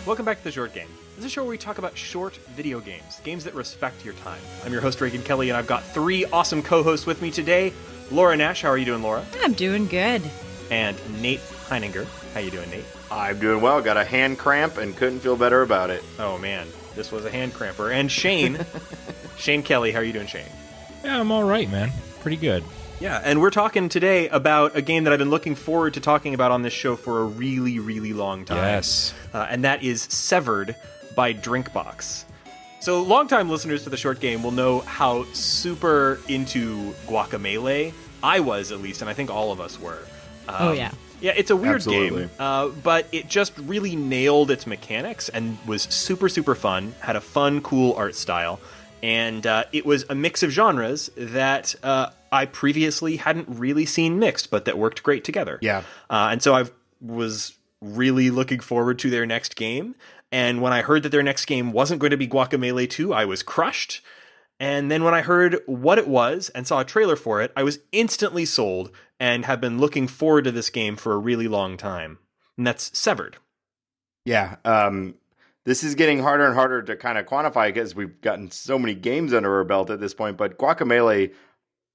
Welcome back to The Short Game. This is a show where we talk about short video games, games that respect your time. I'm your host, Reagan Kelly, and I've got three awesome co-hosts with me today. Laura Nash, how are you doing, Laura? I'm doing good. And Nate Heininger. How you doing, Nate? I'm doing well. Got a hand cramp and couldn't feel better about it. Oh, man. This was a hand cramper. And Shane. Shane Kelly, how are you doing, Shane? Yeah, I'm all right, man. Pretty good. Yeah, and we're talking today about a game that I've been looking forward to talking about on this show for a really, really long time. Yes. And that is Severed by Drinkbox. So longtime listeners to The Short Game will know how super into Guacamelee I was, at least, and I think all of us were. Oh, yeah. Yeah, it's a weird Absolutely. game, but it just really nailed its mechanics and was super, super fun, had a fun, cool art style, and it was a mix of genres that I previously hadn't really seen mixed, but that worked great together. Yeah. And so I was really looking forward to their next game, and when I heard that their next game wasn't going to be Guacamelee 2, I was crushed. And then when I heard what it was and saw a trailer for it, I was instantly sold and have been looking forward to this game for a really long time. And that's Severed. Yeah. This is getting harder and harder to kind of quantify because we've gotten so many games under our belt at this point. But Guacamelee,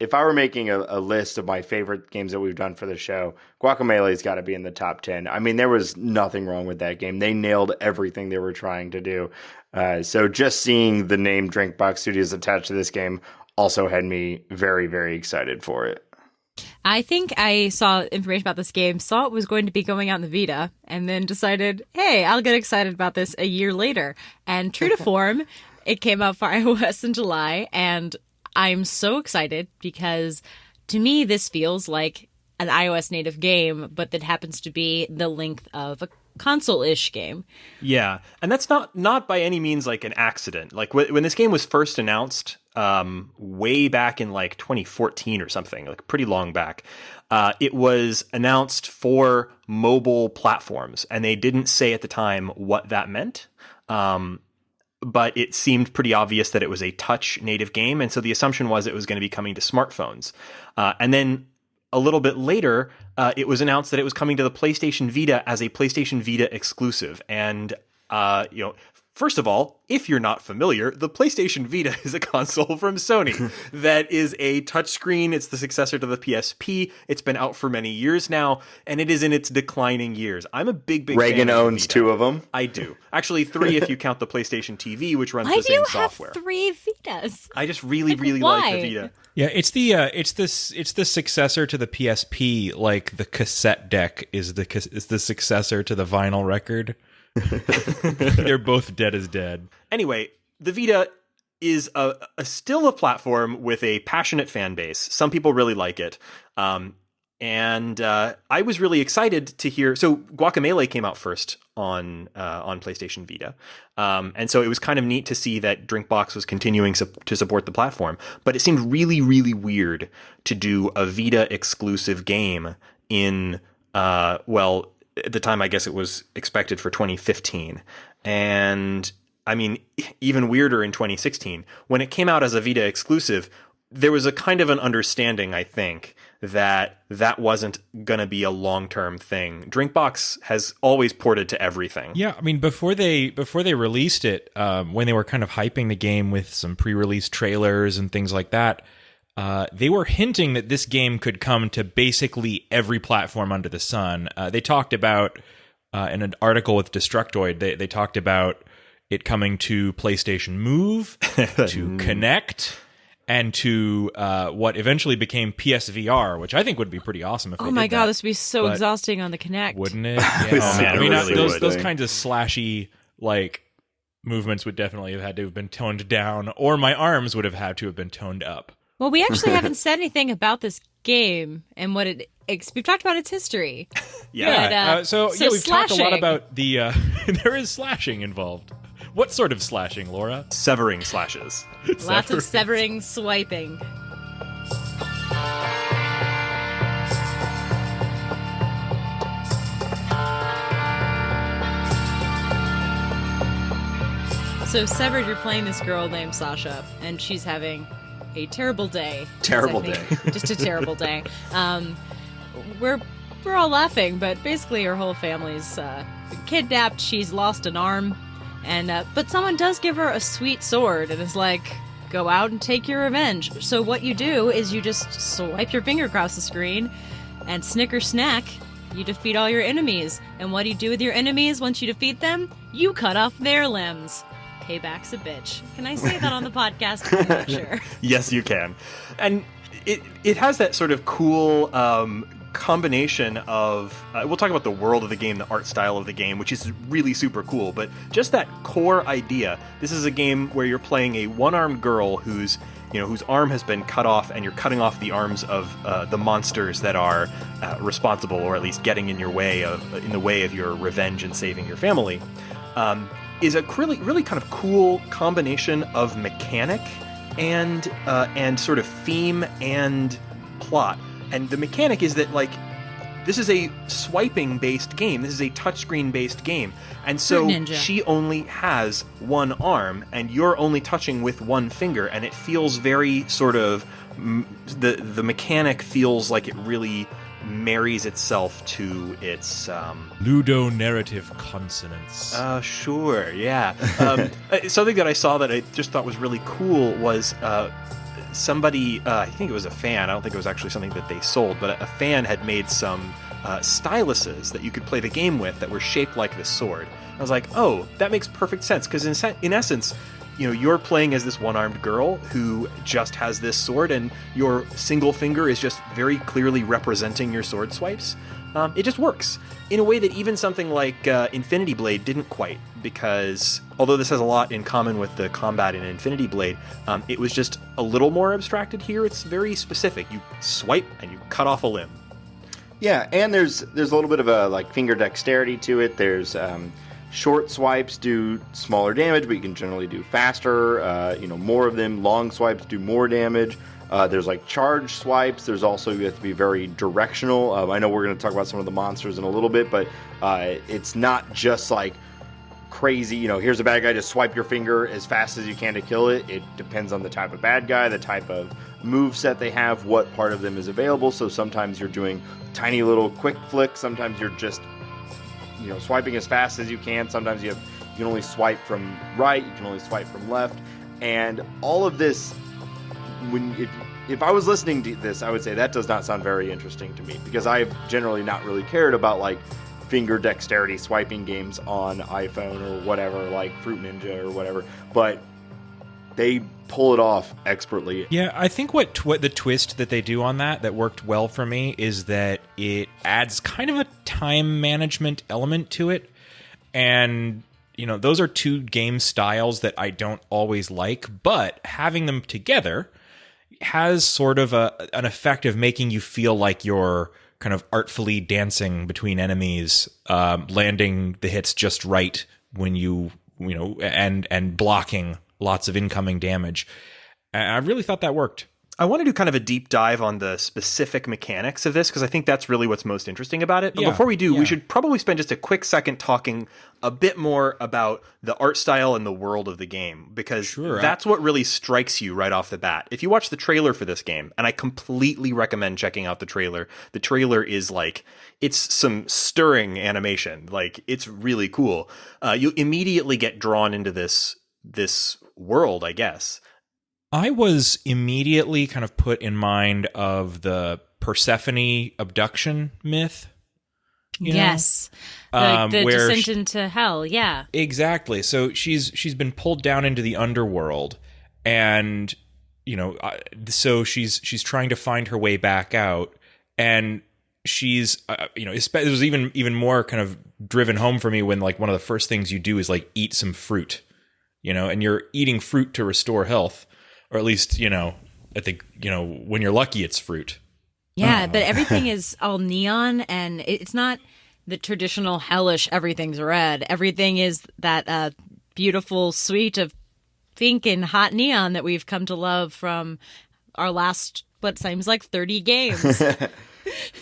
if I were making a list of my favorite games that we've done for the show, Guacamelee's got to be in the top 10. I mean, there was nothing wrong with that game. They nailed everything they were trying to do. So just seeing the name Drinkbox Studios attached to this game also had me very, very excited for it. I think I saw information about this game, saw it was going to be going out in the Vita, and then decided, hey, I'll get excited about this a year later. And true to form, it came out for iOS in July, and I'm so excited because to me this feels like an iOS native game, but that happens to be the length of a console-ish game. Yeah, and that's not by any means like an accident. Like when this game was first announced, way back in like 2014 or something, like pretty long back, it was announced for mobile platforms, and they didn't say at the time what that meant. But it seemed pretty obvious that it was a touch native game, and so the assumption was it was going to be coming to smartphones. And then a little bit later, it was announced that it was coming to the PlayStation Vita as a PlayStation Vita exclusive. And, first of all, if you're not familiar, the PlayStation Vita is a console from Sony that is a touchscreen. It's the successor to the PSP. It's been out for many years now, and it is in its declining years. I'm a big Reagan fan of the owns Vita. 2 of them. I do. Actually, 3 if you count the PlayStation TV, which runs the same software. I do have 3 Vitas. I just really like why? the Vita. Yeah, it's the successor to the PSP, like the cassette deck is the successor to the vinyl record. They're both dead as dead. Anyway, the Vita is a still a platform with a passionate fan base. Some people really like it. And I was really excited to hear. So Guacamelee came out first on PlayStation Vita, and so it was kind of neat to see that Drinkbox was continuing to support the platform. But it seemed really, really weird to do a Vita exclusive game in at the time I guess it was expected for 2015, and I mean even weirder in 2016 when it came out as a Vita exclusive. There was a kind of an understanding, I think, that wasn't going to be a long-term thing. Drinkbox has always ported to everything. Yeah, I mean, before they released it, when they were kind of hyping the game with some pre-release trailers and things like that, they were hinting that this game could come to basically every platform under the sun. They talked about, in an article with Destructoid, they talked about it coming to PlayStation Move, to Kinect, and to what eventually became PSVR, which I think would be pretty awesome if they Oh my did god, that. this would be so But exhausting on the Kinect. Wouldn't it? Yeah. man, I mean, it really those would. kinds of slashy like movements would definitely have had to have been toned down, or my arms would have had to have been toned up. Well, we actually haven't said anything about this game and what we've talked about its history. Yeah. But, So we've talked a lot slashing. about the. There is slashing involved. What sort of slashing, Laura? Severing slashes. Lots of severing, swiping. So Severed, you're playing this girl named Sasha, and she's having a terrible day. Terrible I think. Just a terrible day. We're all laughing, but basically her whole family's been kidnapped. She's lost an arm, and but someone does give her a sweet sword and is like, go out and take your revenge. So what you do is you just swipe your finger across the screen, and snicker snack, you defeat all your enemies. And what do you do with your enemies once you defeat them? You cut off their limbs. Payback's a bitch. Can I say that on the podcast? I'm not sure. Yes, you can. And it has that sort of cool combination of we'll talk about the world of the game, the art style of the game, which is really super cool, but just that core idea. This is a game where you're playing a one-armed girl whose arm has been cut off, and you're cutting off the arms of the monsters that are responsible, or at least getting in the way of your revenge and saving your family. Is a really kind of cool combination of mechanic and sort of theme and plot. And the mechanic is that, like, this is a swiping-based game. This is a touchscreen-based game. And so she only has one arm, and you're only touching with one finger, and it feels very sort of... The mechanic feels like it really marries itself to its... Ludonarrative consonance. Sure, yeah. Something that I saw that I just thought was really cool was... somebody, I think it was a fan, I don't think it was actually something that they sold, but a fan had made some styluses that you could play the game with that were shaped like this sword. I was like, oh, that makes perfect sense, because in essence, you're playing as this one-armed girl who just has this sword, and your single finger is just very clearly representing your sword swipes. It just works in a way that even something like Infinity Blade didn't quite, because although this has a lot in common with the combat in Infinity Blade, it was just a little more abstracted here. It's very specific. You swipe and you cut off a limb. Yeah, and there's a little bit of a finger dexterity to it. There's short swipes do smaller damage, but you can generally do faster. More of them. Long swipes do more damage. There's charge swipes. There's also, you have to be very directional. I know we're going to talk about some of the monsters in a little bit, but it's not just crazy, here's a bad guy, just swipe your finger as fast as you can to kill it. It depends on the type of bad guy, the type of move set they have, what part of them is available. So sometimes you're doing tiny little quick flicks. Sometimes you're just, swiping as fast as you can. Sometimes you can only swipe from right. You can only swipe from left. And all of this, if I was listening to this, I would say that does not sound very interesting to me, because I've generally not really cared about finger dexterity swiping games on iPhone or whatever, like Fruit Ninja or whatever, but they pull it off expertly. Yeah, I think what the twist that they do on that worked well for me is that it adds kind of a time management element to it, and those are two game styles that I don't always like, but having them together has sort of an effect of making you feel like you're kind of artfully dancing between enemies, landing the hits just right when and blocking lots of incoming damage. I really thought that worked. I want to do kind of a deep dive on the specific mechanics of this, because I think that's really what's most interesting about it. But before we do, we should probably spend just a quick second talking a bit more about the art style and the world of the game, because that's what really strikes you right off the bat. If you watch the trailer for this game, and I completely recommend checking out the trailer is it's some stirring animation. It's really cool. You immediately get drawn into this world, I guess. I was immediately kind of put in mind of the Persephone abduction myth. Yes. The descent into hell, yeah. Exactly. So she's been pulled down into the underworld, and so she's trying to find her way back out, and she's it was even more kind of driven home for me when one of the first things you do is eat some fruit, and you're eating fruit to restore health. Or at least, I think, when you're lucky, it's fruit. Yeah, but everything is all neon, and it's not the traditional hellish everything's red. Everything is that beautiful suite of pink and hot neon that we've come to love from our last, what seems like 30 games.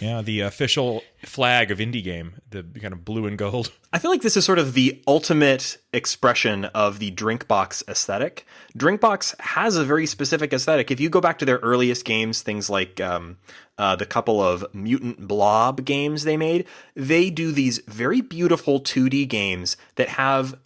Yeah, the official flag of indie game, the kind of blue and gold. I feel like this is sort of the ultimate expression of the Drinkbox aesthetic. Drinkbox has a very specific aesthetic. If you go back to their earliest games, things like the couple of Mutant Blob games they made, they do these very beautiful 2D games that have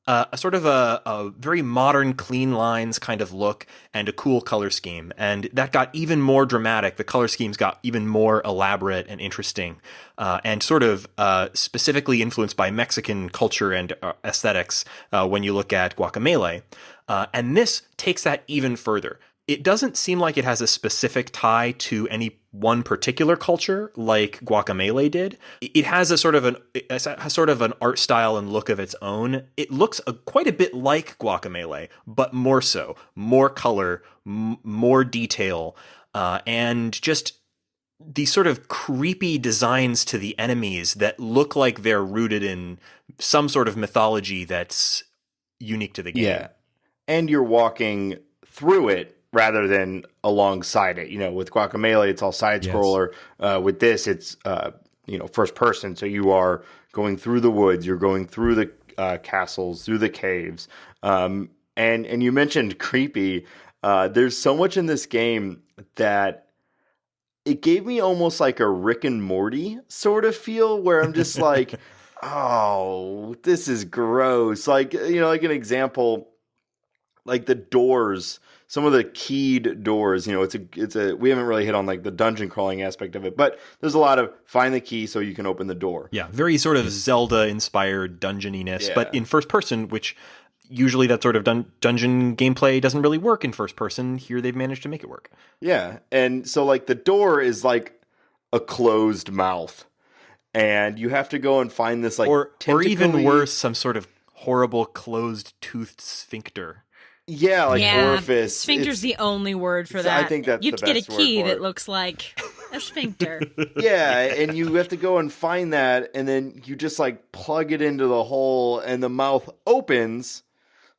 a sort of a very modern, clean lines kind of look and a cool color scheme. And that got even more dramatic. The color schemes got even more elaborate and interesting, and sort of specifically influenced by Mexican culture and aesthetics when you look at Guacamelee. And this takes that even further. It doesn't seem like it has a specific tie to any one particular culture like Guacamelee did. It has a sort of an art style and look of its own. It looks quite a bit like Guacamelee, but more so, more color, more detail, and just these sort of creepy designs to the enemies that look like they're rooted in some sort of mythology that's unique to the game. Yeah, and you're walking through it rather than alongside it. With Guacamelee, it's all side scroller. Yes. With this, it's first person. So you are going through the woods, you're going through the castles, through the caves. And you mentioned creepy. There's so much in this game that it gave me almost like a Rick and Morty sort of feel, where I'm just like, oh, this is gross. Like, like an example, like the doors. Some of the keyed doors, we haven't really hit on like the dungeon crawling aspect of it, but there's a lot of find the key so you can open the door. Yeah, very sort of Zelda-inspired dungeoniness, but in first person, which usually that sort of dungeon gameplay doesn't really work in first person. Here they've managed to make it work. Yeah, and so like the door is like a closed mouth, and you have to go and find this like or even worse, some sort of horrible closed-toothed sphincter. Yeah, like orifice. Sphincter's the only word for that. I think that's you the have to best get a key word for that it. looks like a sphincter. Yeah, and you have to go and find that, and then you just like plug it into the hole, and the mouth opens,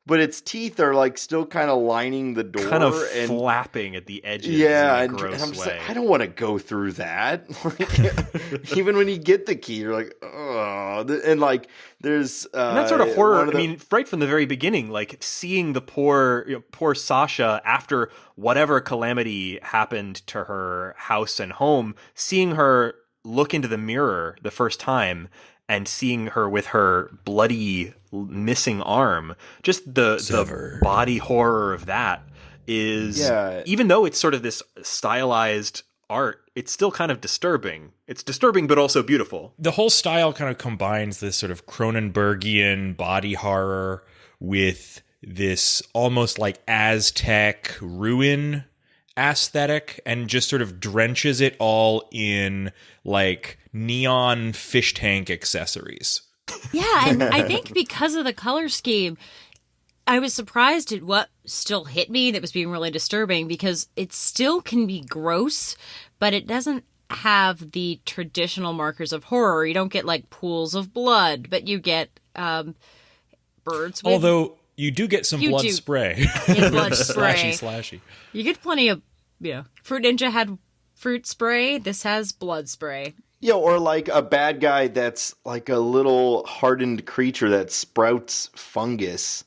but its teeth are like still kind of lining the door, kind of flapping at the edges. Yeah, in a gross and I'm just way. like, I don't want to go through that. Like, even when you get the key, you're like, oh, and like there's and that sort of horror. I mean, right from the very beginning, like seeing the poor Sasha after whatever calamity happened to her house and home, seeing her look into the mirror the first time and seeing her with her bloody missing arm, just the body horror of that is, even though it's sort of this stylized art, it's still kind of disturbing. It's disturbing, but also beautiful. The whole style kind of combines this sort of Cronenbergian body horror with this almost like Aztec ruin aesthetic, and just sort of drenches it all in like neon fish tank accessories. Yeah, and I think because of the color scheme, I was surprised at what still hit me that was being really disturbing, because it still can be gross, but it doesn't have the traditional markers of horror. You don't get like pools of blood, but you get birds with... Although you do get some blood spray. Blood spray. Slashy. You get plenty of, Fruit Ninja had fruit spray. This has blood spray. Yeah, or like a bad guy that's like a little hardened creature that sprouts fungus.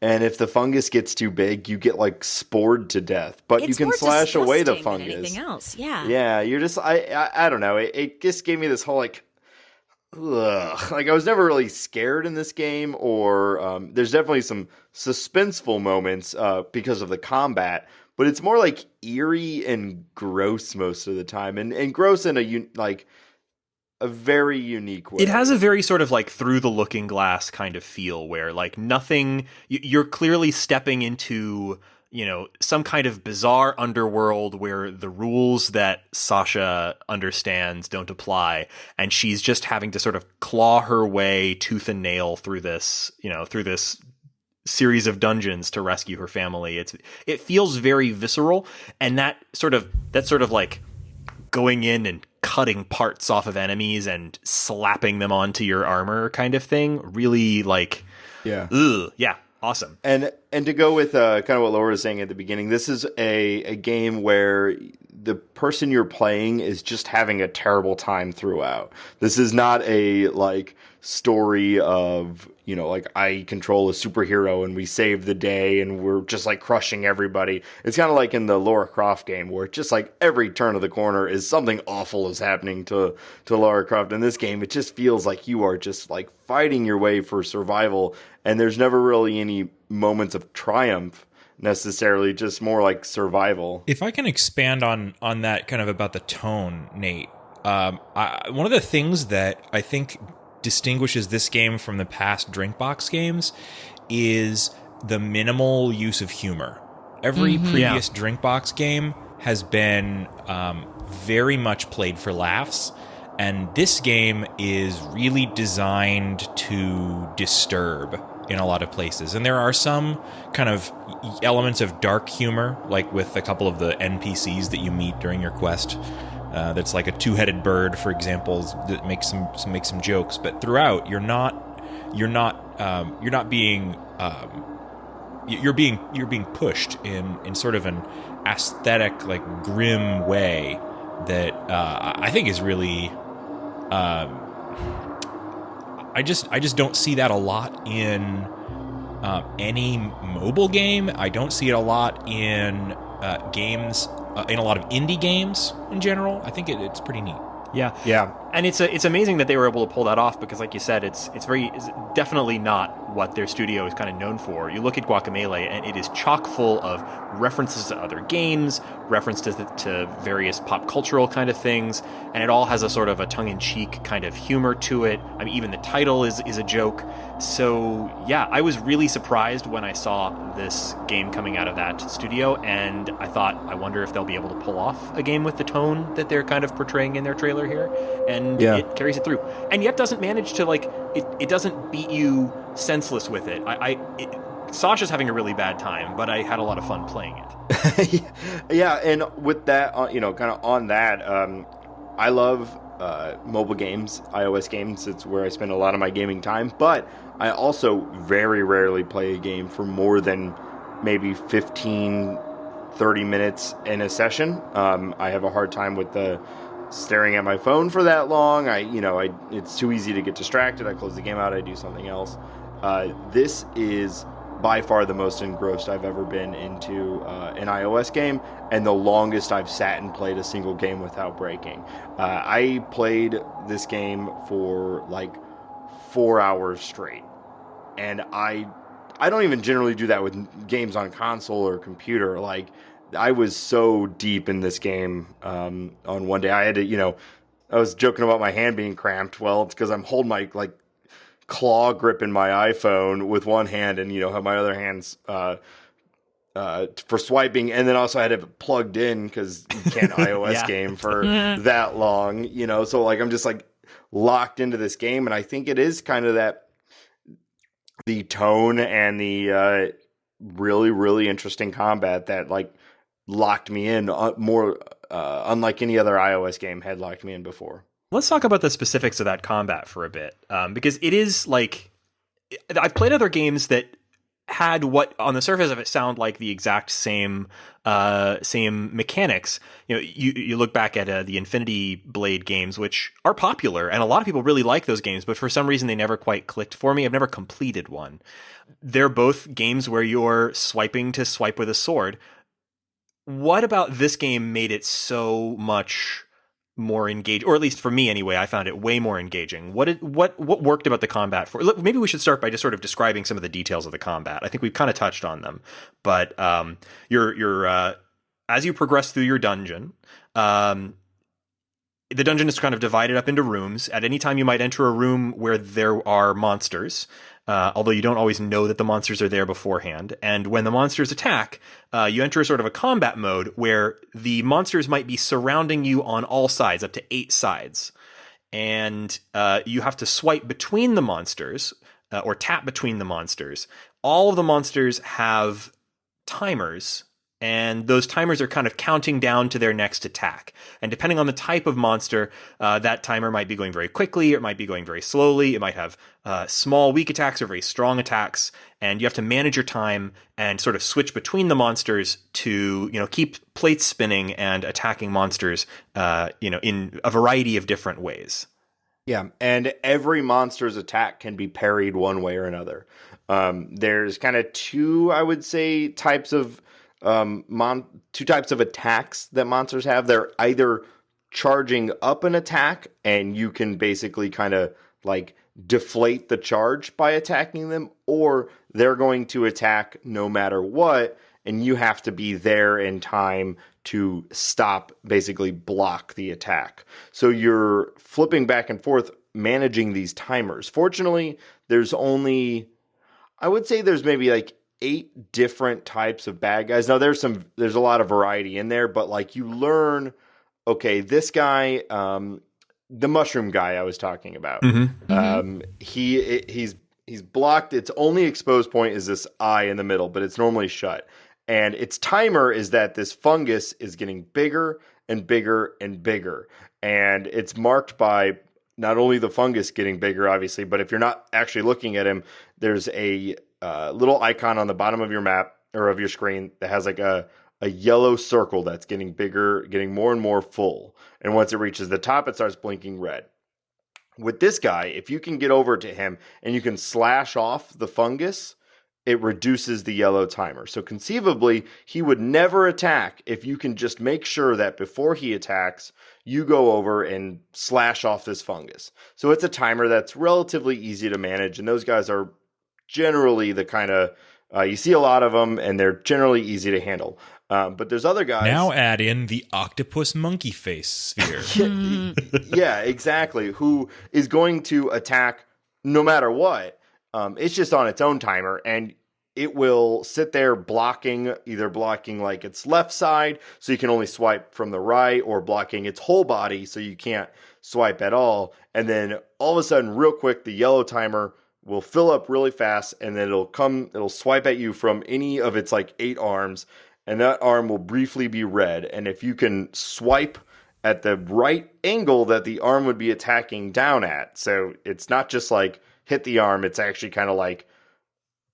And if the fungus gets too big, you get like spored to death. But you can slash away the fungus. Than anything else, yeah. Yeah, you're just I don't know. It just gave me this whole like, ugh. Like I was never really scared in this game, or there's definitely some suspenseful moments because of the combat. But it's more like eerie and gross most of the time, and gross in a very unique way. It has a very sort of like through the looking glass kind of feel, where like nothing, you're clearly stepping into, some kind of bizarre underworld where the rules that Sasha understands don't apply, and she's just having to sort of claw her way tooth and nail through this series of dungeons to rescue her family. It feels very visceral, and that sort of like going in and cutting parts off of enemies and slapping them onto your armor kind of thing really awesome. And to go with kind of what Laura was saying at the beginning, this is a game where the person you're playing is just having a terrible time throughout. This is not a like story of, you know, like I control a superhero and we save the day and we're just like crushing everybody. It's kind of like in the Lara Croft game where just like every turn of the corner is something awful is happening to Lara Croft. In this game, it just feels like you are just like fighting your way for survival, and there's never really any moments of triumph necessarily, just more like survival. If I can expand on that kind of about the tone, Nate, one of the things that I think distinguishes this game from the past Drinkbox games is the minimal use of humor. Every previous Drinkbox game has been very much played for laughs, and this game is really designed to disturb in a lot of places. And there are some kind of elements of dark humor, like with a couple of the NPCs that you meet during your quest. That's like a two-headed bird, for example, that makes some jokes. But throughout, you're being pushed in sort of an aesthetic, like grim way that I think is really. I just don't see that a lot in any mobile game. I don't see it a lot in games, in a lot of indie games in general. I think it's pretty neat. Yeah. And it's amazing that they were able to pull that off because, like you said, it's definitely not what their studio is kind of known for. You look at Guacamelee, and it is chock full of references to other games, references to various pop cultural kind of things, and it all has a sort of a tongue-in-cheek kind of humor to it. I mean, even the title is a joke. So, yeah, I was really surprised when I saw this game coming out of that studio, and I thought, I wonder if they'll be able to pull off a game with the tone that they're kind of portraying in their trailer here. And it carries it through, and yet doesn't manage to like it doesn't beat you senseless with it. Sasha's having a really bad time, but I had a lot of fun playing it. Yeah, and with that, kind of on that, I love mobile games, iOS games. It's where I spend a lot of my gaming time, but I also very rarely play a game for more than maybe 15, 30 minutes in a session. I have a hard time with the staring at my phone for that long. It's too easy to get distracted. I close the game out, I do something else. This is by far the most engrossed I've ever been into an iOS game, and the longest I've sat and played a single game without breaking. I played this game for like 4 hours straight, and I don't even generally do that with games on console or computer. Like, I was so deep in this game on one day. I had to, I was joking about my hand being cramped. Well, it's because I'm holding my like claw grip in my iPhone with one hand and, have my other hands for swiping. And then also I had it plugged in because you can't iOS game for that long, So like I'm just like locked into this game. And I think it is kind of that the tone and the really, really interesting combat that like locked me in more, unlike any other iOS game had locked me in before. Let's talk about the specifics of that combat for a bit, because it is like I've played other games that had what on the surface of it sound like the exact same mechanics. You look back at the Infinity Blade games, which are popular, and a lot of people really like those games, but for some reason they never quite clicked for me. I've never completed one. They're both games where you're swiping to swipe with a sword. What about this game made it so much more engaging, or at least for me anyway? I found it way more engaging. What worked about the combat for? Maybe we should start by just sort of describing some of the details of the combat. I think we've kind of touched on them, but you're as you progress through your dungeon, the dungeon is kind of divided up into rooms. At any time, you might enter a room where there are monsters. Although you don't always know that the monsters are there beforehand. And when the monsters attack, you enter a sort of a combat mode where the monsters might be surrounding you on all sides, up to 8 sides. And you have to swipe between the monsters, or tap between the monsters. All of the monsters have timers, and those timers are kind of counting down to their next attack. And depending on the type of monster, that timer might be going very quickly, or it might be going very slowly. It might have small, weak attacks or very strong attacks, and you have to manage your time and sort of switch between the monsters to, keep plates spinning and attacking monsters, in a variety of different ways. Yeah, and every monster's attack can be parried one way or another. There's kind of two, I would say, types of attacks that monsters have. They're either charging up an attack, and you can basically kind of like deflate the charge by attacking them, or they're going to attack no matter what, and you have to be there in time to stop, basically block the attack. So you're flipping back and forth, managing these timers. Fortunately, there's maybe like 8 different types of bad guys. Now there's a lot of variety in there, but like you learn, okay, this guy, the mushroom guy I was talking about, he's blocked. Its only exposed point is this eye in the middle, but it's normally shut. And its timer is that this fungus is getting bigger and bigger and bigger. And it's marked by not only the fungus getting bigger, obviously, but if you're not actually looking at him, there's a little icon on the bottom of your map or of your screen that has like a yellow circle that's getting bigger, getting more and more full. And once it reaches the top, it starts blinking red. With this guy, if you can get over to him and you can slash off the fungus, it reduces the yellow timer. So conceivably, he would never attack if you can just make sure that before he attacks, you go over and slash off this fungus. So it's a timer that's relatively easy to manage, and those guys are generally the kind of, you see a lot of them, and they're generally easy to handle. But there's other guys. Now add in the octopus monkey face sphere. Yeah, exactly. Who is going to attack no matter what. It's just on its own timer, and it will sit there blocking like its left side, so you can only swipe from the right, or blocking its whole body, so you can't swipe at all. And then all of a sudden, real quick, the yellow timer will fill up really fast, and then it'll swipe at you from any of its like 8 arms, and that arm will briefly be red. And if you can swipe at the right angle that the arm would be attacking down at, so it's not just like hit the arm, it's actually kind of like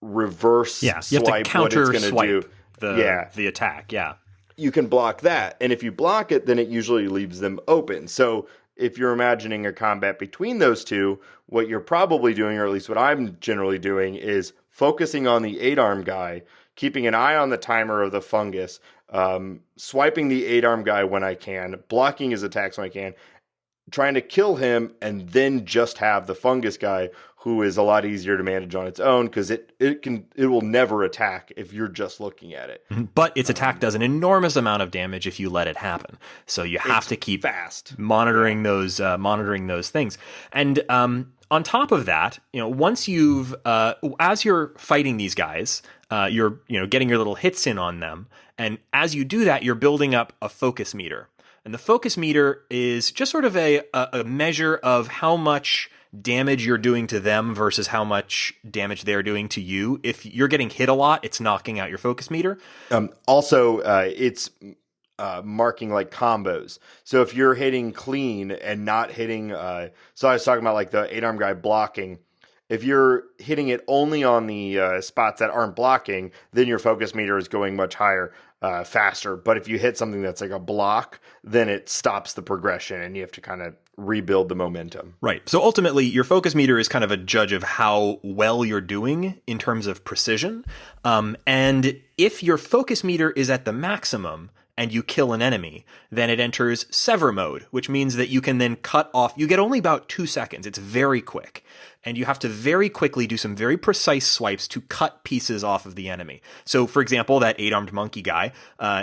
reverse you have to swipe counter what it's going to do. The attack, yeah. You can block that, and if you block it, then it usually leaves them open. So if you're imagining a combat between those two, what you're probably doing, or at least what I'm generally doing, is focusing on the 8-arm guy, keeping an eye on the timer of the fungus, swiping the 8-arm guy when I can, blocking his attacks when I can, trying to kill him, and then just have the fungus guy, who is a lot easier to manage on its own, because it will never attack if you're just looking at it. But its attack does an enormous amount of damage if you let it happen. So you have to keep fast monitoring those things. And on top of that, once you've as you're fighting these guys, you're getting your little hits in on them, and as you do that, you're building up a focus meter. And the focus meter is just sort of a measure of how much damage you're doing to them versus how much damage they're doing to you. If you're getting hit a lot, it's knocking out your focus meter. Also, it's marking like combos. So if you're hitting clean and not hitting, so I was talking about like the 8-arm guy blocking. If you're hitting it only on the spots that aren't blocking, then your focus meter is going much higher, faster. But if you hit something that's like a block, then it stops the progression, and you have to kind of rebuild the momentum. Right. So ultimately, your focus meter is kind of a judge of how well you're doing in terms of precision. And if your focus meter is at the maximum and you kill an enemy, then it enters sever mode, which means that you can then cut off. You get only about 2 seconds. It's very quick. And you have to very quickly do some very precise swipes to cut pieces off of the enemy. So, for example, that 8-armed monkey guy,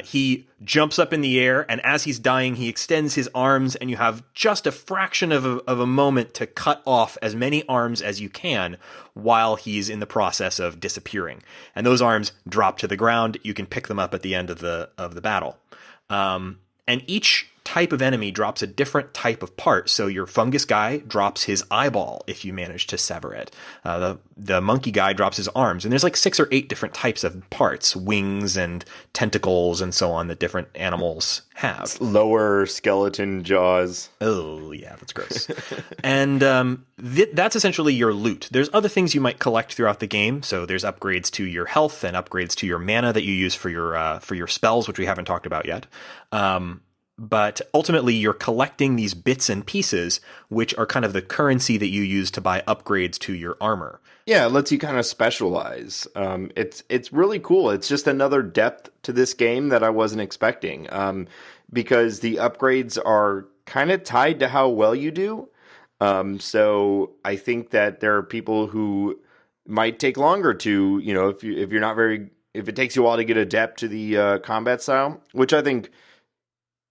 he jumps up in the air, and as he's dying, he extends his arms, and you have just a fraction of a moment to cut off as many arms as you can while he's in the process of disappearing. And those arms drop to the ground. You can pick them up at the end of the battle. And each type of enemy drops a different type of part. So your fungus guy drops his eyeball if you manage to sever it. The monkey guy drops his arms. And there's like 6 or 8 different types of parts, wings and tentacles and so on, that different animals have. Lower skeleton jaws. Oh, yeah, that's gross. And that's essentially your loot. There's other things you might collect throughout the game. So there's upgrades to your health and upgrades to your mana that you use for your spells, which we haven't talked about yet. But ultimately, you're collecting these bits and pieces, which are kind of the currency that you use to buy upgrades to your armor. Yeah, it lets you kind of specialize. It's really cool. It's just another depth to this game that I wasn't expecting, because the upgrades are kind of tied to how well you do. So I think that there are people who might take longer to, if it takes you a while to get adept to the combat style, which I think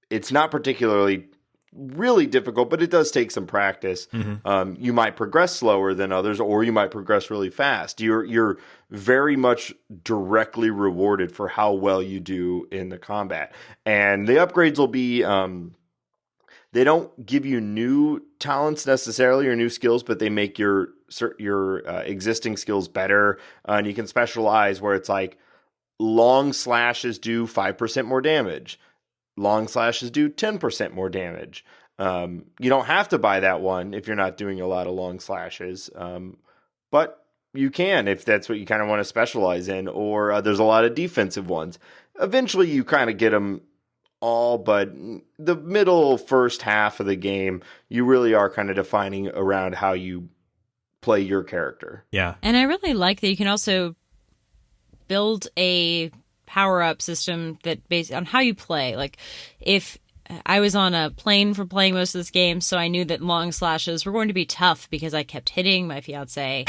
it's not particularly really difficult, but it does take some practice. Mm-hmm. You might progress slower than others, or you might progress really fast. You're very much directly rewarded for how well you do in the combat. And the upgrades will be, they don't give you new talents necessarily or new skills, but they make your existing skills better. And you can specialize where it's like long slashes do 5% more damage. Long slashes do 10% more damage. You don't have to buy that one if you're not doing a lot of long slashes, but you can if that's what you kind of want to specialize in, or there's a lot of defensive ones. Eventually you kind of get them all, but the middle first half of the game, you really are kind of defining around how you play your character. Yeah. And I really like that you can also build a power-up system that based on how you play. Like, if I was on a plane for playing most of this game, so I knew that long slashes were going to be tough because I kept hitting my fiance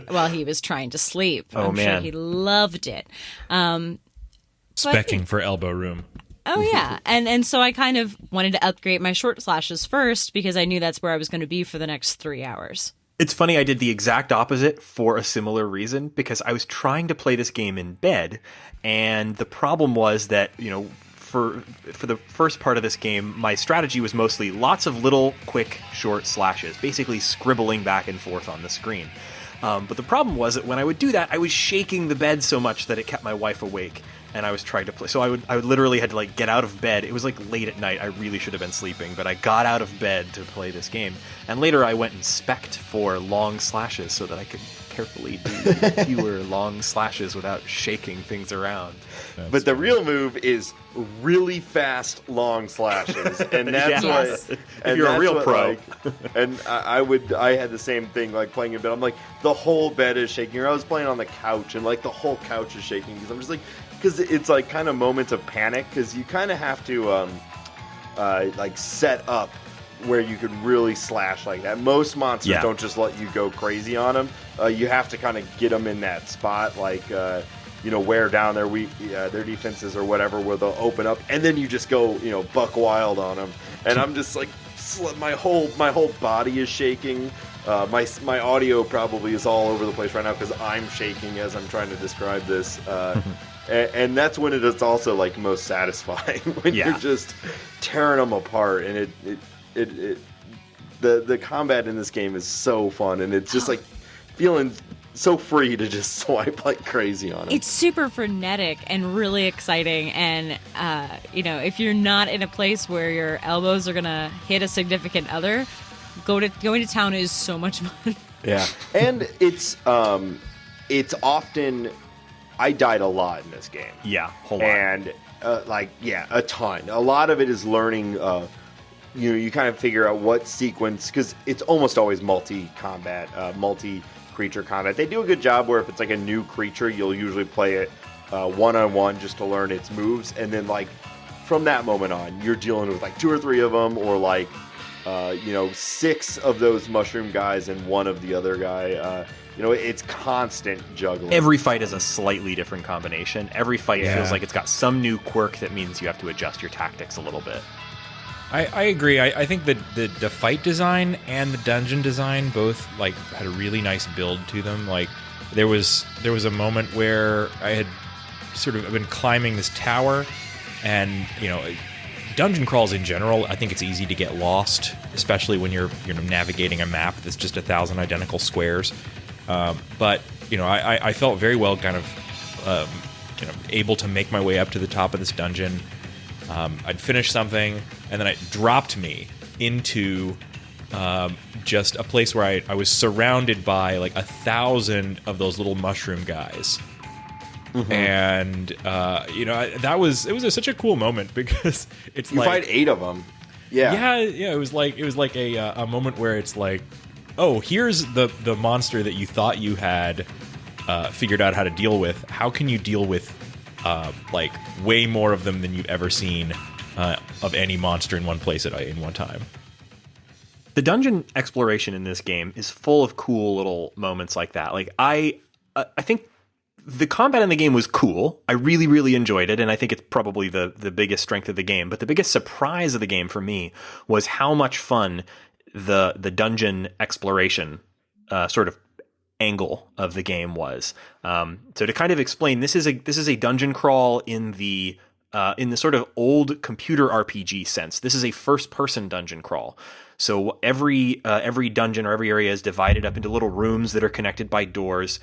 while he was trying to sleep. I'm sure he loved it. Specking for elbow room. Oh, yeah. And so I kind of wanted to upgrade my short slashes first because I knew that's where I was going to be for the next 3 hours. It's funny, I did the exact opposite for a similar reason, because I was trying to play this game in bed, and the problem was that, for the first part of this game, my strategy was mostly lots of little, quick, short slashes, basically scribbling back and forth on the screen. But the problem was that when I would do that, I was shaking the bed so much that it kept my wife awake, and I was trying to play. So I would literally had to get out of bed. It was late at night. I really should have been sleeping, but I got out of bed to play this game. And later I went and spec'd for long slashes so that I could carefully do fewer long slashes without shaking things around. But the real move is really fast long slashes, and that's Yes. what. If you're a real pro. And I had the same thing playing in bed. I'm the whole bed is shaking. Or I was playing on the couch, and the whole couch is shaking because I'm just because it's kind of moments of panic, because you kind of have to set up where you could really slash like that. Most monsters don't just let you go crazy on them. You have to kind of get them in that spot, wear down their defenses or whatever, where they'll open up, and then you just go, buck wild on them. And I'm just my whole body is shaking. My audio probably is all over the place right now because I'm shaking as I'm trying to describe this. And that's when it is also most satisfying, when you're just tearing them apart, and the combat in this game is so fun, and it's just feeling so free to just swipe like crazy on it. It's super frenetic and really exciting, and if you're not in a place where your elbows are gonna hit a significant other, going to town is so much fun. Yeah, and it's often. I died a lot in this game. Yeah, whole lot. And a ton. A lot of it is learning. You kind of figure out what sequence, because it's almost always multi-combat, multi-creature combat. They do a good job where if it's a new creature, you'll usually play it one-on-one just to learn its moves, and then from that moment on, you're dealing with 2 or 3 of them, or 6 of those mushroom guys and 1 of the other guy. It's constant juggling. Every fight is a slightly different combination. Every fight feels like it's got some new quirk that means you have to adjust your tactics a little bit. I agree. I think that the fight design and the dungeon design both had a really nice build to them. There was a moment where I had sort of been climbing this tower, and dungeon crawls in general, I think it's easy to get lost, especially when you're navigating a map that's just 1,000 identical squares. But I felt very well kind of able to make my way up to the top of this dungeon. I'd finished something, and then it dropped me into just a place where I was surrounded by like 1,000 of those little mushroom guys. Mm-hmm. And it was such a cool moment because it's you fight 8 of them. Yeah. It was like a moment where it's like, oh, here's the monster that you thought you had figured out how to deal with. How can you deal with like way more of them than you've ever seen of any monster in one place in one time? The dungeon exploration in this game is full of cool little moments like that. Like I think the combat in the game was cool. I really, really enjoyed it, and I think it's probably the biggest strength of the game. But the biggest surprise of the game for me was how much fun the dungeon exploration sort of angle of the game was. So to kind of explain, this is a dungeon crawl in the sort of old computer RPG sense. This is a first-person dungeon crawl. So every dungeon or every area is divided up into little rooms that are connected by doors.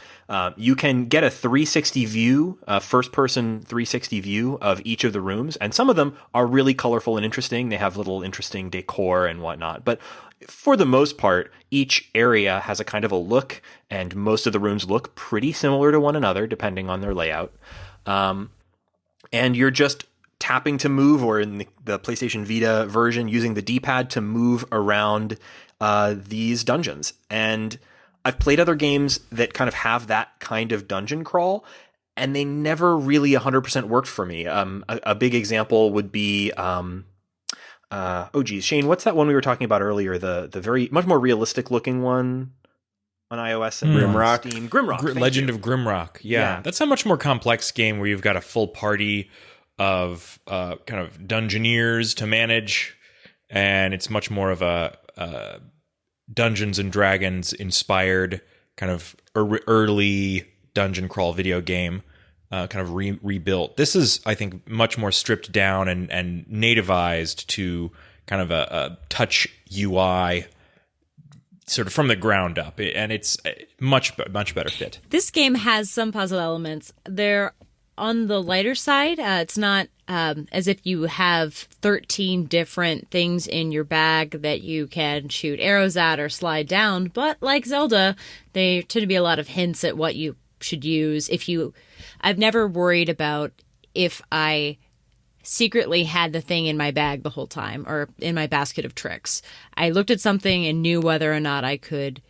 You can get a 360 view, a first-person 360 view of each of the rooms, and some of them are really colorful and interesting. They have little interesting decor and whatnot. But for the most part, each area has a kind of a look, and most of the rooms look pretty similar to one another, depending on their layout. And you're just tapping to move, or in the PlayStation Vita version, using the D-pad to move around these dungeons. And I've played other games that kind of have that kind of dungeon crawl, and they never really 100% worked for me. A big example would be, Shane, what's that one we were talking about earlier? The very much more realistic looking one on iOS and Grimrock. Steam. Grimrock. Legend of Grimrock. Yeah. That's a much more complex game where you've got a full party of kind of dungeoneers to manage, and it's much more of a Dungeons and Dragons inspired kind of early dungeon crawl video game, kind of rebuilt. This is, I think, much more stripped down and nativized to kind of a touch UI sort of from the ground up, and it's a much better fit. This game has some puzzle elements. They're on the lighter side. It's not as if you have 13 different things in your bag that you can shoot arrows at or slide down, but like Zelda, they tend to be a lot of hints at what you should use. I've never worried about if I secretly had the thing in my bag the whole time or in my basket of tricks. I looked at something and knew whether or not I could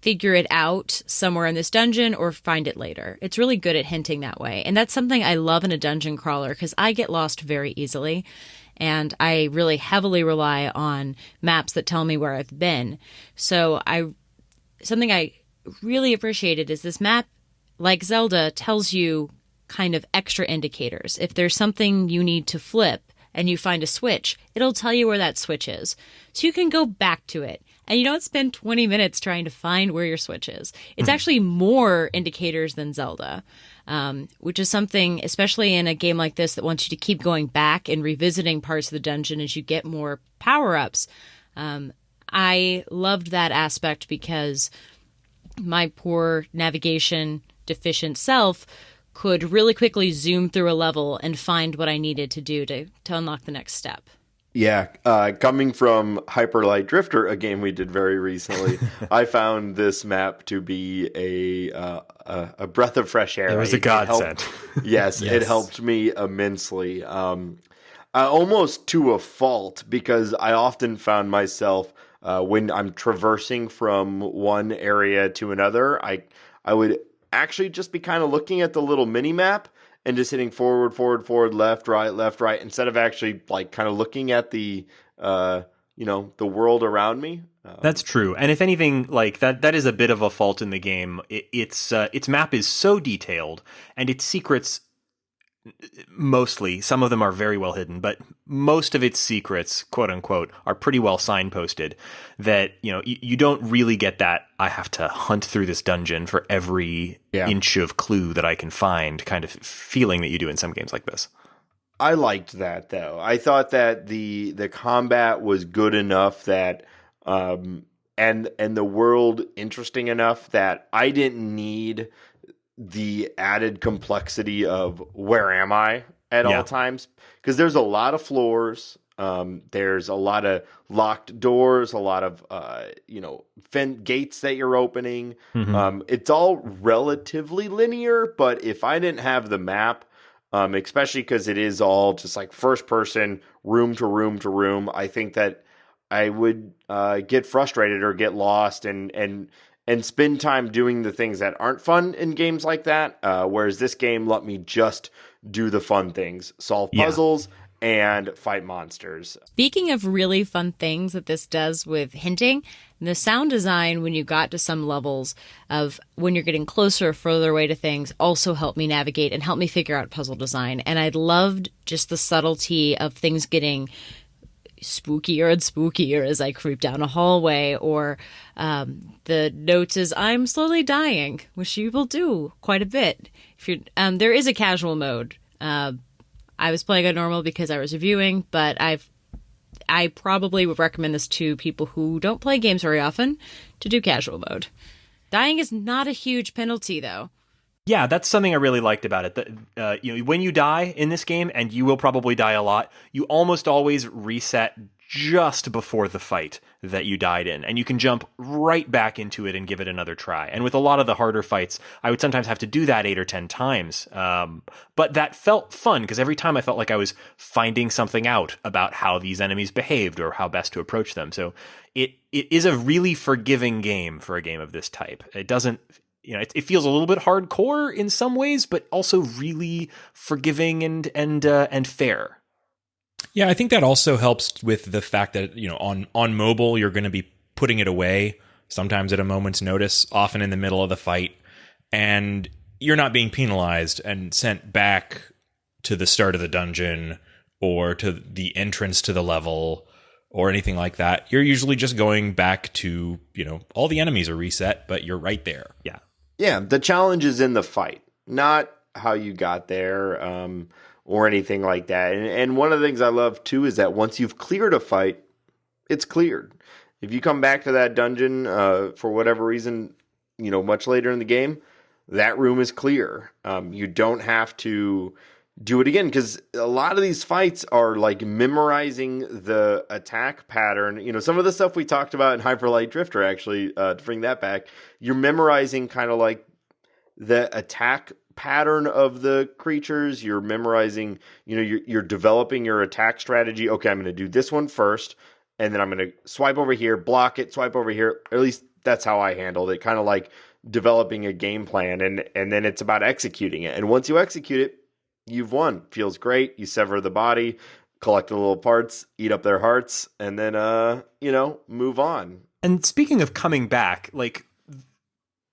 figure it out somewhere in this dungeon or find it later. It's really good at hinting that way. And that's something I love in a dungeon crawler because I get lost very easily. And I really heavily rely on maps that tell me where I've been. So something I really appreciated is this map, like Zelda, tells you kind of extra indicators. If there's something you need to flip and you find a switch, it'll tell you where that switch is. So you can go back to it. And you don't spend 20 minutes trying to find where your switch is. It's actually more indicators than Zelda, which is something, especially in a game like this, that wants you to keep going back and revisiting parts of the dungeon as you get more power-ups. I loved that aspect because my poor navigation deficient self could really quickly zoom through a level and find what I needed to do to unlock the next step. Yeah, coming from Hyper Light Drifter, a game we did very recently, I found this map to be a breath of fresh air. It was a godsend. Yes, it helped me immensely. Almost to a fault, because I often found myself when I'm traversing from one area to another, I would actually just be kind of looking at the little mini map and just hitting forward, left, right, instead of actually like kind of looking at the the world around me. That's true. And if anything, like that is a bit of a fault in the game. Its map is so detailed, and its secrets, mostly, some of them are very well hidden, but most of its secrets, quote unquote, are pretty well signposted, that, you don't really get that I have to hunt through this dungeon for every inch of clue that I can find kind of feeling that you do in some games like this. I liked that though. I thought that the combat was good enough that and the world interesting enough that I didn't need the added complexity of where am I at all times, because there's a lot of floors. There's a lot of locked doors, a lot of gates that you're opening. It's all relatively linear, but if I didn't have the map, especially because it is all just like first person, room to room to room, I think that I would get frustrated or get lost and spend time doing the things that aren't fun in games like that. Whereas this game let me just do the fun things, solve puzzles and fight monsters. Speaking of really fun things that this does with hinting, the sound design when you got to some levels of when you're getting closer or further away to things also helped me navigate and help me figure out puzzle design. And I loved just the subtlety of things getting spookier and spookier as I creep down a hallway, or the notes as I'm slowly dying, which you will do quite a bit. If you're, there is a casual mode. I was playing on normal because I was reviewing, but I probably would recommend this to people who don't play games very often to do casual mode. Dying is not a huge penalty, though. Yeah, that's something I really liked about it. That when you die in this game, and you will probably die a lot, you almost always reset just before the fight that you died in, and you can jump right back into it and give it another try. And with a lot of the harder fights, I would sometimes have to do that 8 or 10 times. But that felt fun because every time I felt like I was finding something out about how these enemies behaved or how best to approach them. So it is a really forgiving game for a game of this type. It doesn't. It feels a little bit hardcore in some ways, but also really forgiving and fair. Yeah, I think that also helps with the fact that on mobile you're going to be putting it away sometimes at a moment's notice, often in the middle of the fight, and you're not being penalized and sent back to the start of the dungeon or to the entrance to the level or anything like that. You're usually just going back to all the enemies are reset, but you're right there. Yeah, the challenge is in the fight, not how you got there or anything like that. And one of the things I love, too, is that once you've cleared a fight, it's cleared. If you come back to that dungeon for whatever reason, much later in the game, that room is clear. You don't have to do it again, because a lot of these fights are like memorizing the attack pattern. Some of the stuff we talked about in Hyper Light Drifter, actually, to bring that back, you're memorizing kind of like the attack pattern of the creatures. You're memorizing, you're developing your attack strategy. Okay, I'm going to do this one first, and then I'm going to swipe over here, block it, swipe over here. Or at least that's how I handled it, kind of like developing a game plan, and then it's about executing it. And once you execute it, you've won. Feels great. You sever the body, collect the little parts, eat up their hearts, and then, move on. And speaking of coming back, like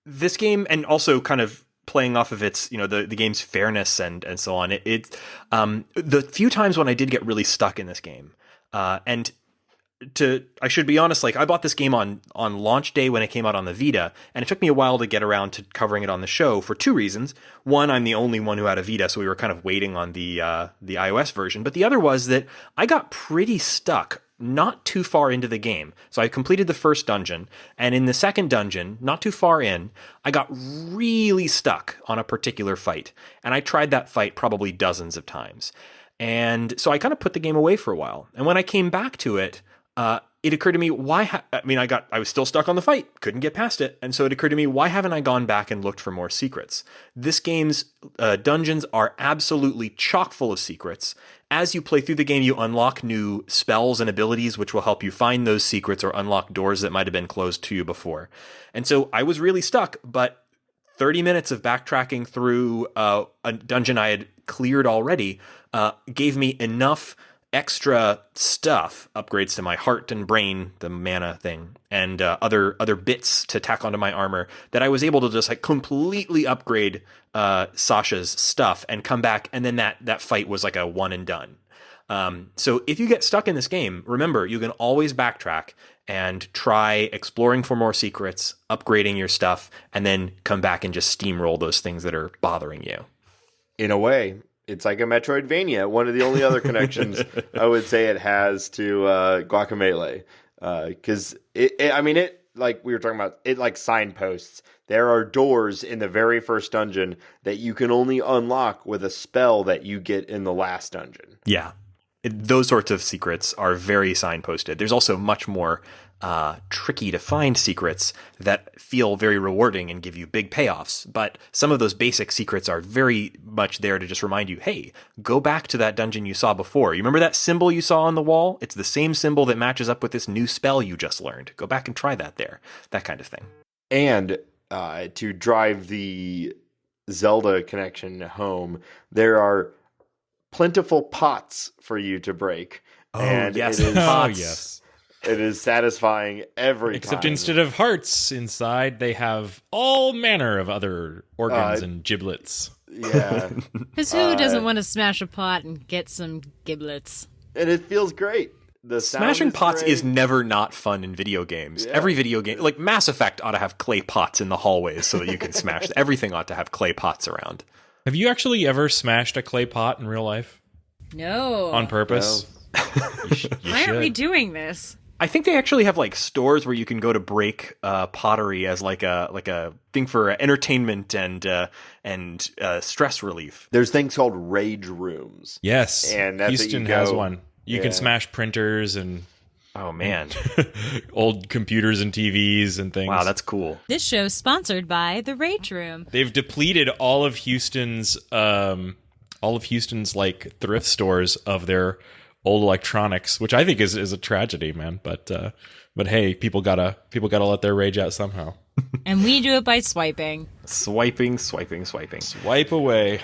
this game, and also kind of playing off of its, the game's fairness and so on, the few times when I did get really stuck in this game, I should be honest, like I bought this game on launch day when it came out on the Vita, and it took me a while to get around to covering it on the show for 2 reasons. One, I'm the only one who had a Vita, so we were kind of waiting on the iOS version. But the other was that I got pretty stuck not too far into the game. So I completed the first dungeon, and in the second dungeon, not too far in, I got really stuck on a particular fight. And I tried that fight probably dozens of times. And so I kind of put the game away for a while. And when I came back to it, it occurred to me, I was still stuck on the fight, couldn't get past it. And so it occurred to me, why haven't I gone back and looked for more secrets? This game's dungeons are absolutely chock full of secrets. As you play through the game, you unlock new spells and abilities, which will help you find those secrets or unlock doors that might have been closed to you before. And so I was really stuck, but 30 minutes of backtracking through a dungeon I had cleared already gave me enough extra stuff, upgrades to my heart and brain, the mana thing, and other bits to tack onto my armor, that I was able to just like completely upgrade Sasha's stuff and come back, and then that fight was like a one and done. So if you get stuck in this game, remember, you can always backtrack and try exploring for more secrets, upgrading your stuff, and then come back and just steamroll those things that are bothering you. In a way, it's like a Metroidvania. One of the only other connections I would say it has to Guacamelee, because it like we were talking about, it like signposts. There are doors in the very first dungeon that you can only unlock with a spell that you get in the last dungeon. Yeah. Those sorts of secrets are very signposted. There's also much more tricky to find secrets that feel very rewarding and give you big payoffs. But some of those basic secrets are very much there to just remind you, hey, go back to that dungeon you saw before. You remember that symbol you saw on the wall? It's the same symbol that matches up with this new spell you just learned. Go back and try that there. That kind of thing. And to drive the Zelda connection home, there are plentiful pots for you to break. And yes. it is, Oh, yes. it is satisfying every Except time. instead of hearts inside, they have all manner of other organs and giblets. Yeah. Because who doesn't want to smash a pot and get some giblets? And it feels great. The sound Smashing is pots great. is never not fun in video games. Yeah. Every video game, like Mass Effect, ought to have clay pots in the hallways so that you can smash. Everything ought to have clay pots around. Have you actually ever smashed a clay pot in real life? No. On purpose? You Why aren't we should. doing this? I think they actually have like stores where you can go to break pottery as like a thing for entertainment and stress relief. There's things called rage rooms. Yes. And that's that Houston you has go- one. You Yeah. can smash printers and Oh man, old computers and TVs and things. wow, that's cool. This show's sponsored by The Rage Room. They've depleted all of Houston's like thrift stores of their old electronics, which I think is a tragedy, man. But hey, people gotta let their rage out somehow. And we do it by swiping. Swiping. Wipe away.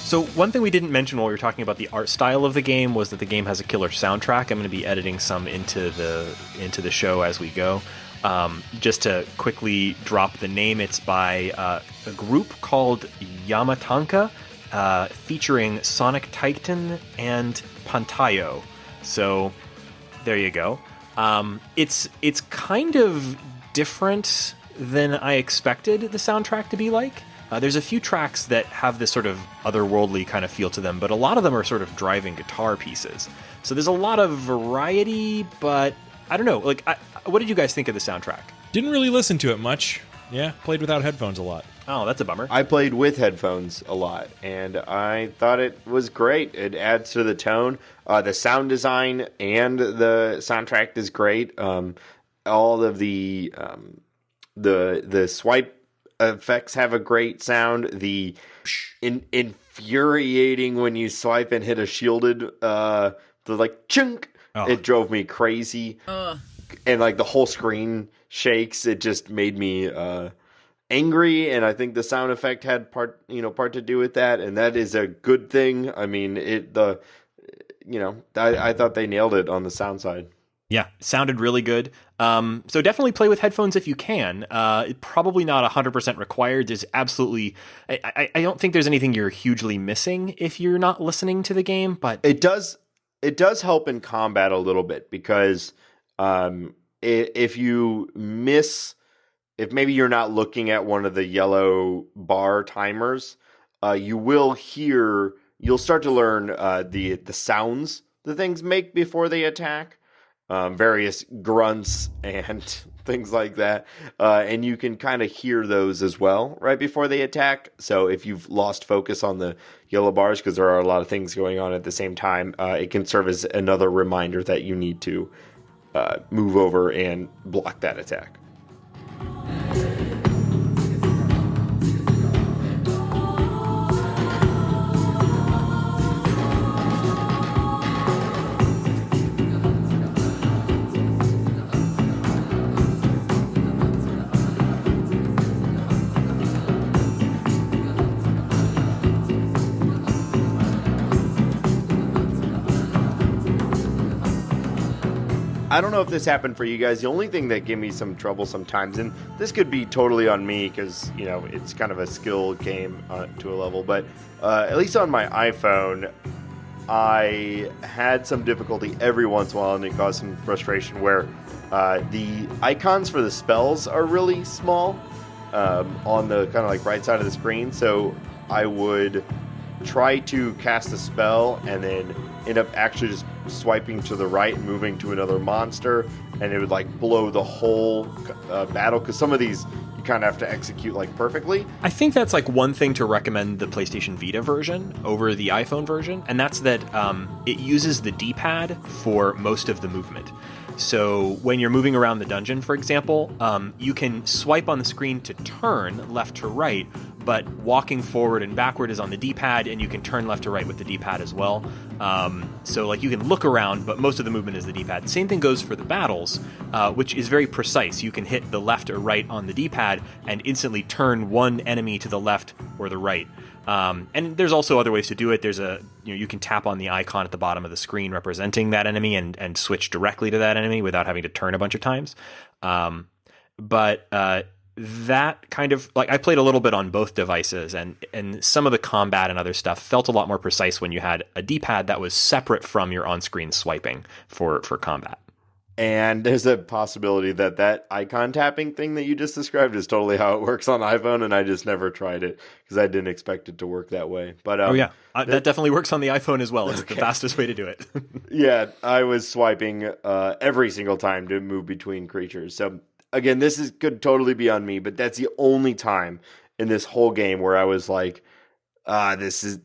So one thing we didn't mention while we were talking about the art style of the game was that the game has a killer soundtrack. I'm going to be editing some into the show as we go. Just to quickly drop the name, it's by a group called Yamatanka, featuring Sonic Titan and Pantayo. So there you go. It's kind of different than I expected the soundtrack to be like. There's a few tracks that have this sort of otherworldly kind of feel to them, but a lot of them are sort of driving guitar pieces. So there's a lot of variety, but I don't know. Like, what did you guys think of the soundtrack? Didn't really listen to it much. Yeah, played without headphones a lot. Oh, that's a bummer. I played with headphones a lot, and I thought it was great. It adds to the tone. The sound design and the soundtrack is great. All of the swipe effects have a great sound. The infuriating when you swipe and hit a shielded, the like chunk. Oh. It drove me crazy, and like the whole screen shakes. It just made me angry, and I think the sound effect had part to do with that, and that is a good thing. I mean, I thought they nailed it on the sound side. Yeah, it sounded really good. So definitely play with headphones if you can. Probably not 100% required. There's absolutely... I don't think there's anything you're hugely missing if you're not listening to the game, but... It does help in combat a little bit, because if you miss... If maybe you're not looking at one of the yellow bar timers, you'll start to learn the sounds the things make before they attack. Various grunts and things like that. And you can kind of hear those as well right before they attack. So if you've lost focus on the yellow bars, because there are a lot of things going on at the same time, it can serve as another reminder that you need to move over and block that attack. I don't know if this happened for you guys. The only thing that gave me some trouble sometimes, and this could be totally on me because, it's kind of a skill game to a level, but at least on my iPhone, I had some difficulty every once in a while, and it caused some frustration where the icons for the spells are really small on the kind of like right side of the screen. So I would try to cast a spell and then end up actually just swiping to the right and moving to another monster, and it would like blow the whole battle, because some of these you kind of have to execute like perfectly. I think that's like one thing to recommend the PlayStation Vita version over the iPhone version, and that's that it uses the D-pad for most of the movement. So when you're moving around the dungeon, for example, you can swipe on the screen to turn left to right, but walking forward and backward is on the D-pad, and you can turn left to right with the D-pad as well. So like you can look around, but most of the movement is the D-pad. Same thing goes for the battles, which is very precise. You can hit the left or right on the D-pad and instantly turn one enemy to the left or the right. And there's also other ways to do it. There's you can tap on the icon at the bottom of the screen representing that enemy and switch directly to that enemy without having to turn a bunch of times. But that kind of like I played a little bit on both devices, and some of the combat and other stuff felt a lot more precise when you had a D-pad that was separate from your on-screen swiping for combat. And there's a possibility that icon tapping thing that you just described is totally how it works on iPhone, and I just never tried it because I didn't expect it to work that way. But that definitely works on the iPhone as well. It's the fastest way to do it. Yeah, I was swiping every single time to move between creatures. So again, could totally be on me, but that's the only time in this whole game where I was like, this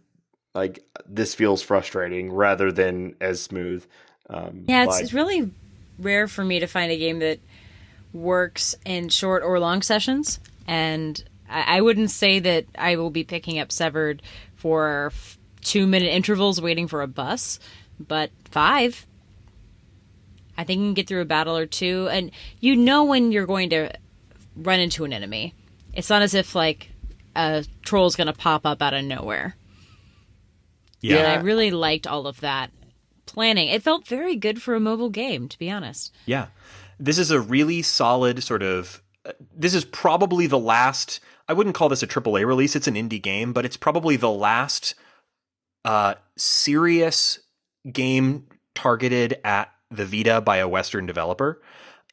feels frustrating rather than as smooth. It's really rare for me to find a game that works in short or long sessions, and I wouldn't say that I will be picking up Severed for 2-minute intervals waiting for a bus, but 5. I think you can get through a battle or two, and you know when you're going to run into an enemy. It's not as if like a troll's going to pop up out of nowhere. Yeah, and I really liked all of that planning. It felt very good for a mobile game, to be honest. Yeah. This is a really solid sort of... This is probably the last... I wouldn't call this a AAA release. It's an indie game, but it's probably the last serious game targeted at the Vita by a Western developer.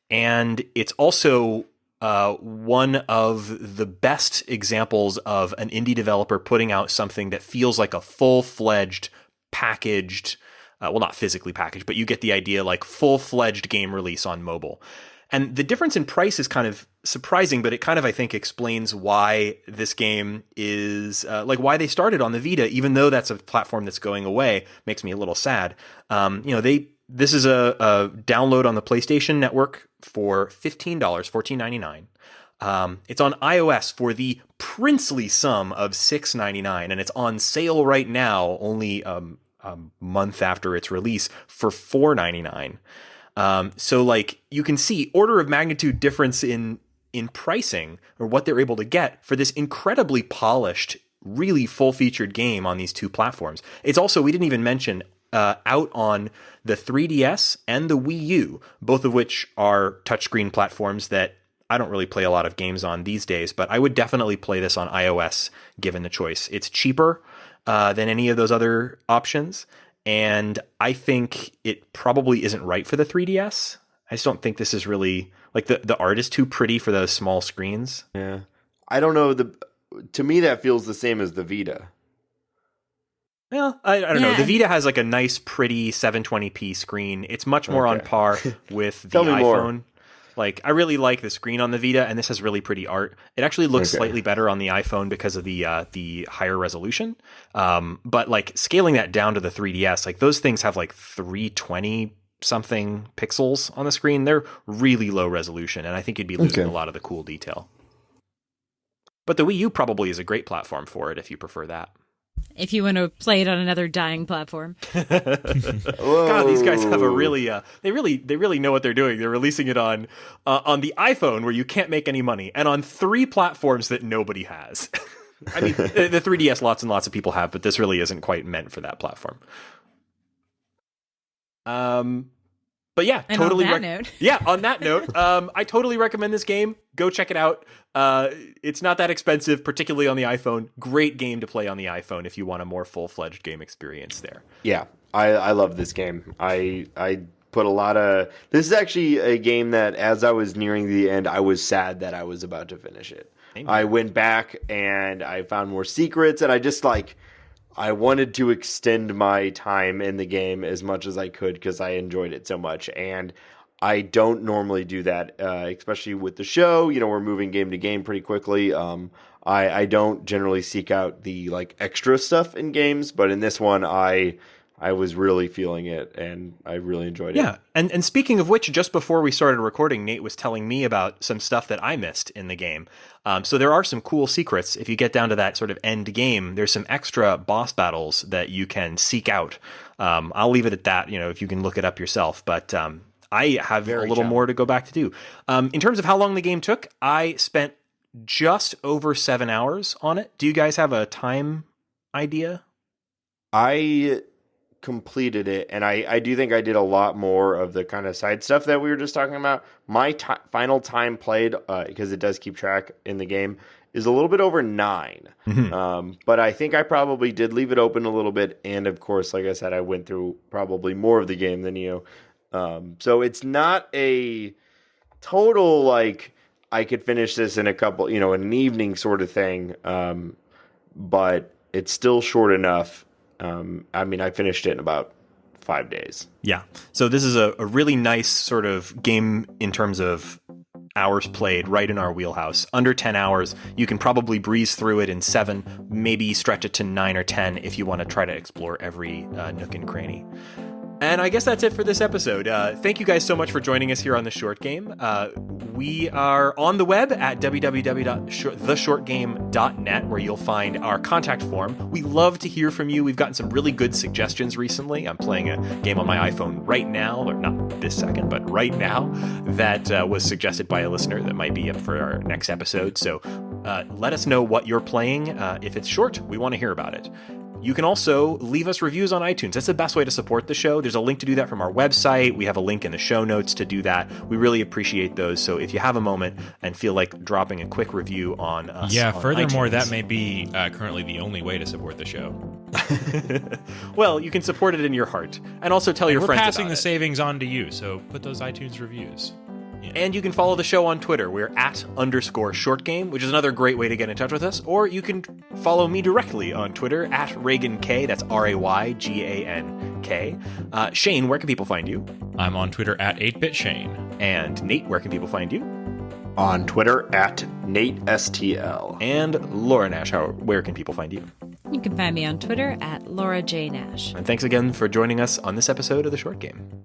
And it's also one of the best examples of an indie developer putting out something that feels like a full-fledged, packaged... well, not physically packaged, but you get the idea, like full-fledged game release on mobile. And the difference in price is kind of surprising, but it kind of, I think, explains why this game is, why they started on the Vita, even though that's a platform that's going away. Makes me a little sad. This is a download on the PlayStation Network for $15, $14.99. It's on iOS for the princely sum of $6.99, and it's on sale right now, only a month after its release, for $4.99. So like you can see order of magnitude difference in pricing, or what they're able to get for this incredibly polished, really full-featured game on these two platforms. It's also, we didn't even mention, out on the 3DS and the Wii U, both of which are touchscreen platforms that I don't really play a lot of games on these days, but I would definitely play this on iOS given the choice. It's cheaper than any of those other options, and I think it probably isn't right for the 3DS. I just don't think this is really, like, the art is too pretty for those small screens. Yeah. I don't know, to me that feels the same as the Vita. Well, I don't know. The Vita has like a nice, pretty 720p screen. It's much more on par with the iPhone. More. Like, I really like the screen on the Vita, and this has really pretty art. It actually looks slightly better on the iPhone because of the higher resolution. But like scaling that down to the 3DS, like those things have like 320 something pixels on the screen. They're really low resolution, and I think you'd be losing a lot of the cool detail. But the Wii U probably is a great platform for it if you prefer that. If you want to play it on another dying platform. God, these guys have a really, they really know what they're doing. They're releasing it on the iPhone, where you can't make any money, and on 3 platforms that nobody has. I mean, the 3DS lots and lots of people have, but this really isn't quite meant for that platform. But yeah, and totally. On that note. Yeah, on that note, I totally recommend this game. Go check it out. It's not that expensive, particularly on the iPhone. Great game to play on the iPhone if you want a more full-fledged game experience there. Yeah, I love this game. I put a lot of. This is actually a game that, as I was nearing the end, I was sad that I was about to finish it. Amen. I went back and I found more secrets, and I just I wanted to extend my time in the game as much as I could because I enjoyed it so much. And I don't normally do that, especially with the show. We're moving game to game pretty quickly. I don't generally seek out the extra stuff in games, but in this one, I was really feeling it, and I really enjoyed it. Yeah, and speaking of which, just before we started recording, Nate was telling me about some stuff that I missed in the game. So there are some cool secrets. If you get down to that sort of end game, there's some extra boss battles that you can seek out. I'll leave it at that, if you can look it up yourself. But I have a little more to go back to do. In terms of how long the game took, I spent just over 7 hours on it. Do you guys have a time idea? I completed it, and I do think I did a lot more of the kind of side stuff that we were just talking about. My final time played, because it does keep track in the game, is a little bit over 9. Mm-hmm. But I think I probably did leave it open a little bit, and of course, like I said, I went through probably more of the game than you. So it's not a total I could finish this in a couple, in an evening sort of thing, but it's still short enough. I finished it in about 5 days. Yeah. So this is a really nice sort of game in terms of hours played, right in our wheelhouse. Under 10 hours, you can probably breeze through it in 7, maybe stretch it to 9 or 10 if you want to try to explore every nook and cranny. And I guess that's it for this episode. Thank you guys so much for joining us here on The Short Game. We are on the web at www.theshortgame.net, where you'll find our contact form. We love to hear from you. We've gotten some really good suggestions recently. I'm playing a game on my iPhone right now, or not this second, but right now, that was suggested by a listener that might be up for our next episode. So let us know what you're playing. If it's short, we want to hear about it. You can also leave us reviews on iTunes. That's the best way to support the show. There's a link to do that from our website. We have a link in the show notes to do that. We really appreciate those. So if you have a moment and feel like dropping a quick review on us, yeah. on Furthermore, iTunes, that may be currently the only way to support the show. well, you can support it in your heart, and also tell your We're friends passing about the it. savings on to you. So put those iTunes reviews. Yeah. And you can follow the show on Twitter. We're @_shortgame, which is another great way to get in touch with us. Or you can follow me directly on Twitter @RayganK. That's RayGanK. Shane, where can people find you? I'm on Twitter @8BitShane. And Nate, where can people find you? On Twitter @NateSTL. And Laura Nash, where can people find you? You can find me on Twitter @Laura J. Nash. And thanks again for joining us on this episode of The Short Game.